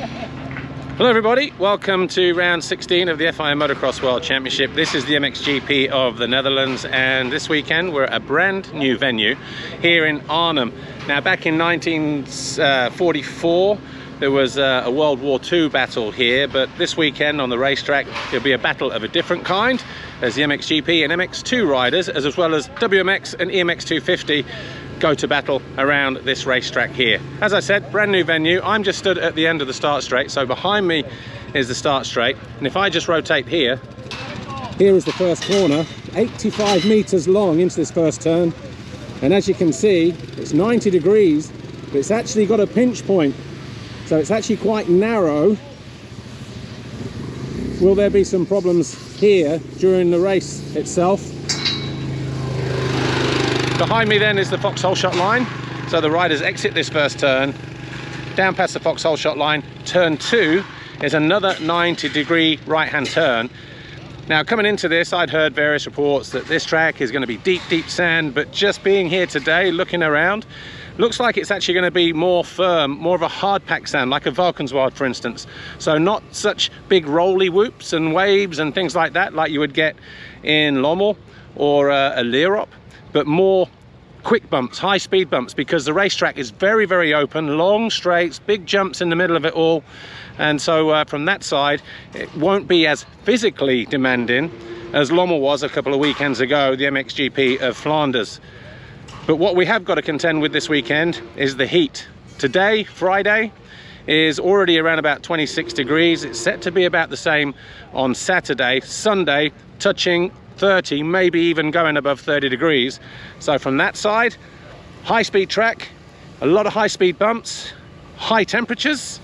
Hello everybody, welcome to round 16 of the FIM Motocross World Championship. This is the MXGP of the Netherlands, and this weekend we're at a brand new venue here in Arnhem. Now, back in 1944 there was a World War II battle here, but this weekend on the racetrack there'll be a battle of a different kind, as the MXGP and MX2 riders, as well as WMX and EMX 250 go to battle around this racetrack here. As I said, brand new venue. I'm just stood at the end of the start straight, so behind me is the start straight, and if I just rotate here is the first corner, 85 meters long into this first turn, and as you can see it's 90 degrees, but it's actually got a pinch point, so it's actually quite narrow. Will there be some problems here during the race itself? Behind me then is the foxhole shot line, so the riders exit this first turn, down past the foxhole shot line. Turn 2 is another 90 degree right hand turn. Now, coming into this, I'd heard various reports that this track is going to be deep sand, but just being here today, looking around, looks like it's actually going to be more firm, more of a hard pack sand, like a Valkenswaard for instance. So not such big rolly whoops and waves and things like that, like you would get in Lommel or a Lierop, but more quick bumps, high speed bumps, because the racetrack is very open, long straights, big jumps in the middle of it all. And so from that side it won't be as physically demanding as Lommel was a couple of weekends ago, the MXGP of Flanders. But what we have got to contend with this weekend is the heat. Today, Friday, is already around about 26 degrees. It's set to be about the same on Saturday. Sunday, touching 30, maybe even going above 30 degrees. So from that side, high speed track, a lot of high speed bumps, high temperatures,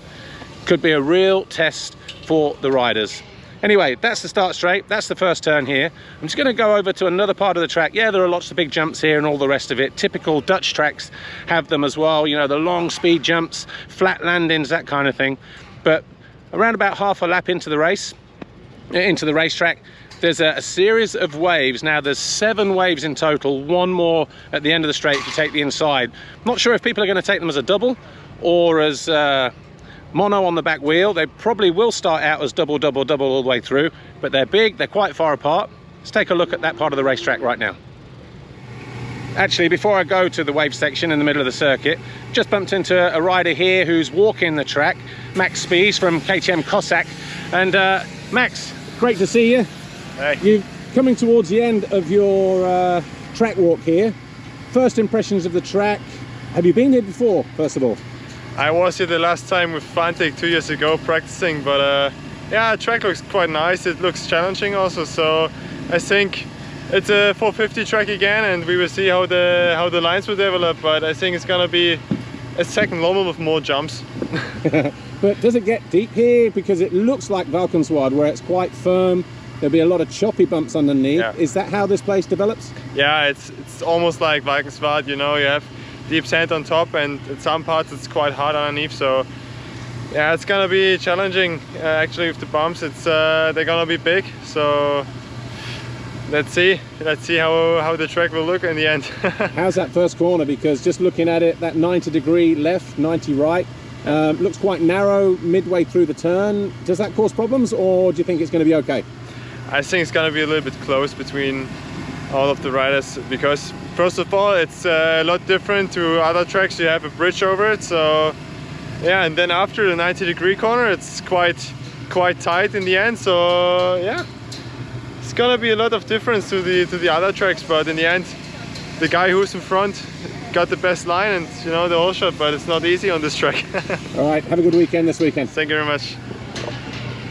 could be a real test for the riders. Anyway, that's the start straight, that's the first turn here. I'm just going to go over to another part of the track. Yeah, there are lots of big jumps here and all the rest of it. Typical Dutch tracks have them as well, you know, the long speed jumps, flat landings, that kind of thing. But around about half a lap into the race, into the racetrack, there's a series of waves. Now there's 7 waves in total, one more at the end of the straight if you take the inside. Not sure if people are going to take them as a double or as mono on the back wheel. They probably will start out as double all the way through, but they're big, they're quite far apart. Let's take a look at that part of the racetrack right now. Actually, before I go to the wave section in the middle of the circuit, just bumped into a rider here who's walking the track, Max Spies from KTM Cossack. And Max, great to see you. Hey. You're coming towards the end of your track walk here. First impressions of the track. Have you been here before, first of all? I was here the last time with Fantic 2 years ago practicing, but yeah, the track looks quite nice. It looks challenging also, so I think it's a 450 track again, and we will see how the lines will develop, but I think it's gonna be a second Lommel with more jumps. But does it get deep here? Because it looks like Valkenswaard, where it's quite firm. There'll be a lot of choppy bumps underneath. Yeah. Is that how this place develops? Yeah, it's almost like Valkenswaard, you know, you have deep sand on top and at some parts it's quite hard underneath, so yeah, it's gonna be challenging actually with the bumps. It's they're gonna be big, so let's see how the track will look in the end. How's that first corner? Because just looking at it, that 90 degree left, 90 right, looks quite narrow midway through the turn. Does that cause problems, or do you think it's going to be okay? I think it's going to be a little bit close between all of the riders, because first of all it's a lot different to other tracks. You have a bridge over it, so yeah, and then after the 90 degree corner it's quite tight in the end, so yeah, it's gonna be a lot of difference to the other tracks, but in the end the guy who's in front got the best line and, you know, the whole shot, but it's not easy on this track. All right, have a good weekend this weekend. Thank you very much.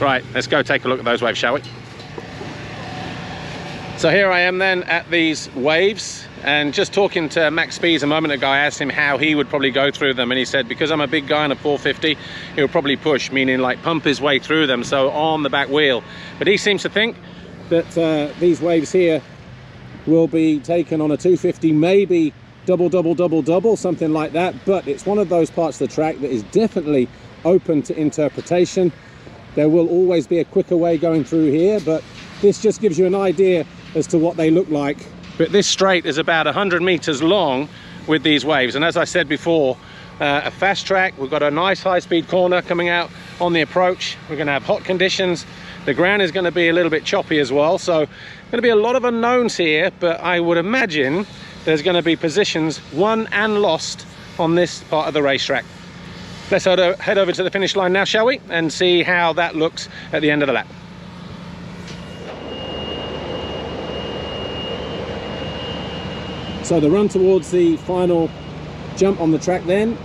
Right, let's go take a look at those waves, shall we? So here I am then at these waves, and just talking to Max Spies a moment ago, I asked him how he would probably go through them, and he said because I'm a big guy on a 450, he'll probably push, meaning like pump his way through them, so on the back wheel. But he seems to think that these waves here will be taken on a 250, maybe double, something like that. But it's one of those parts of the track that is definitely open to interpretation. There will always be a quicker way going through here, but this just gives you an idea as to what they look like. But this straight is about 100 meters long with these waves, and as I said before, a fast track. We've got a nice high-speed corner coming out on the approach. We're going to have hot conditions. The ground is going to be a little bit choppy as well, so going to be a lot of unknowns here, but I would imagine there's going to be positions won and lost on this part of the racetrack. Let's head over to the finish line now, shall we, and see how that looks at the end of the lap. So the run towards the final jump on the track then.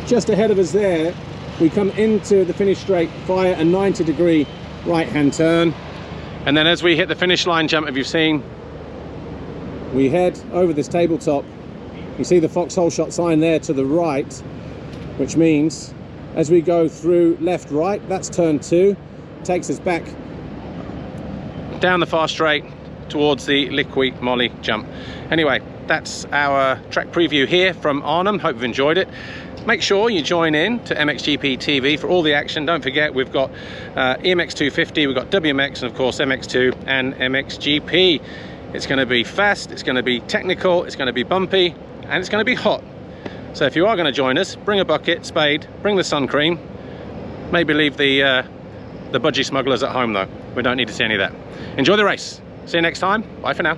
Just ahead of us there, we come into the finish straight via a 90-degree right-hand turn. And then as we hit the finish line jump, if you've seen, we head over this tabletop. You see the foxhole shot sign there to the right, which means as we go through left, right, that's turn 2, takes us back down the far straight towards the Liqui Moly jump. Anyway, that's our track preview here from Arnhem. Hope you've enjoyed it. Make sure you join in to MXGP-TV for all the action. Don't forget, we've got EMX 250, we've got WMX, and of course MX2 and MXGP. It's going to be fast, it's going to be technical, it's going to be bumpy, and it's going to be hot. So if you are going to join us, bring a bucket, spade, bring the sun cream. Maybe leave the budgie smugglers at home though. We don't need to see any of that. Enjoy the race. See you next time. Bye for now.